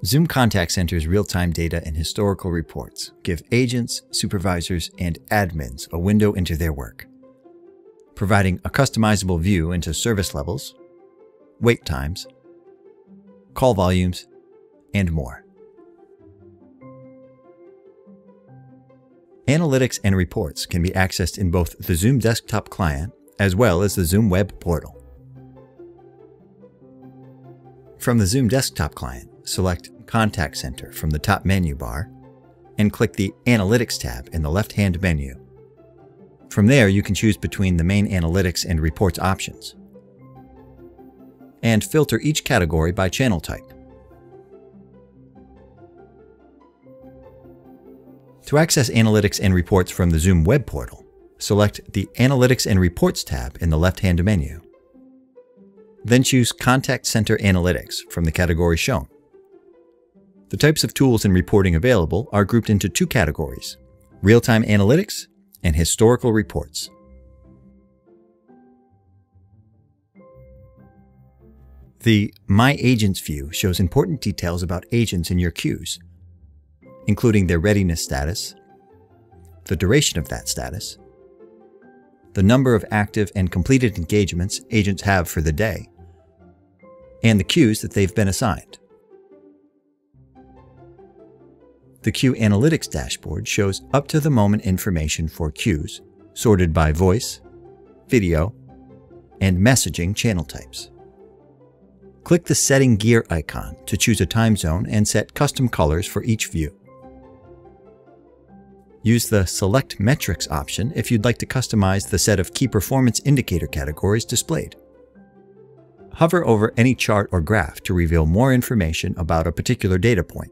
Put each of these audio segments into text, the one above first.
Zoom Contact Center's real-time data and historical reports give agents, supervisors, and admins a window into their work, providing a customizable view into service levels, wait times, call volumes, and more. Analytics and reports can be accessed in both the Zoom desktop client as well as the Zoom web portal. From the Zoom desktop client, select Contact Center from the top menu bar and click the Analytics tab in the left-hand menu. From there, you can choose between the main analytics and reports options and filter each category by channel type. To access analytics and reports from the Zoom web portal, select the Analytics and Reports tab in the left-hand menu. Then choose Contact Center Analytics from the category shown. The types of tools and reporting available are grouped into two categories: real-time analytics and historical reports. The My Agents view shows important details about agents in your queues, including their readiness status, the duration of that status, the number of active and completed engagements agents have for the day, and the queues that they've been assigned. The Queue Analytics dashboard shows up-to-the-moment information for queues, sorted by voice, video, and messaging channel types. Click the Setting Gear icon to choose a time zone and set custom colors for each view. Use the Select Metrics option if you'd like to customize the set of key performance indicator categories displayed. Hover over any chart or graph to reveal more information about a particular data point.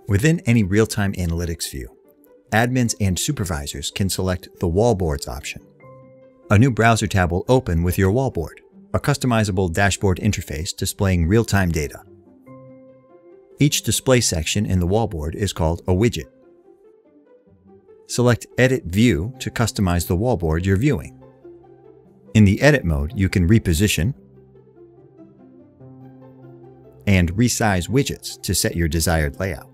Within any real-time analytics view, admins and supervisors can select the Wallboards option. A new browser tab will open with your Wallboard, a customizable dashboard interface displaying real-time data. Each display section in the Wallboard is called a widget. Select Edit View to customize the Wallboard you're viewing. In the Edit mode, you can reposition and resize widgets to set your desired layout.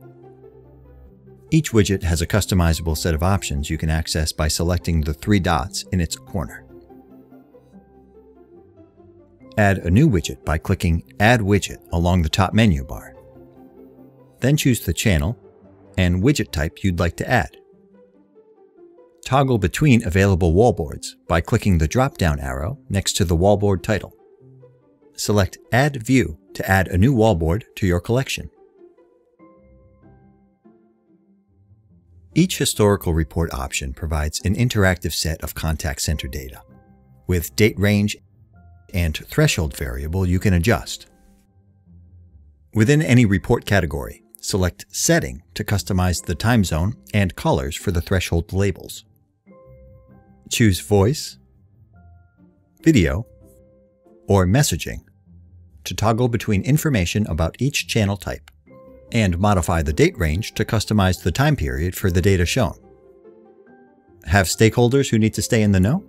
Each widget has a customizable set of options you can access by selecting the three dots in its corner. Add a new widget by clicking Add Widget along the top menu bar. Then choose the channel and widget type you'd like to add. Toggle between available wallboards by clicking the drop-down arrow next to the wallboard title. Select Add View to add a new wallboard to your collection. Each historical report option provides an interactive set of contact center data, with date range and threshold variable you can adjust. Within any report category, select Setting to customize the time zone and colors for the threshold labels. Choose Voice, Video, or Messaging to toggle between information about each channel type, and modify the date range to customize the time period for the data shown. Have stakeholders who need to stay in the know?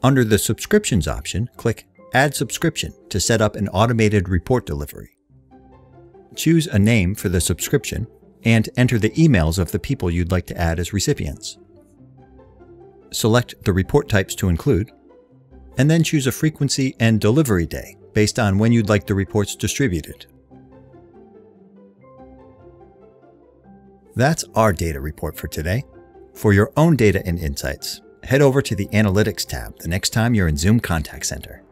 Under the Subscriptions option, click Add Subscription to set up an automated report delivery. Choose a name for the subscription and enter the emails of the people you'd like to add as recipients. Select the report types to include, and then choose a frequency and delivery day based on when you'd like the reports distributed. That's our data report for today. For your own data and insights, head over to the Analytics tab the next time you're in Zoom Contact Center.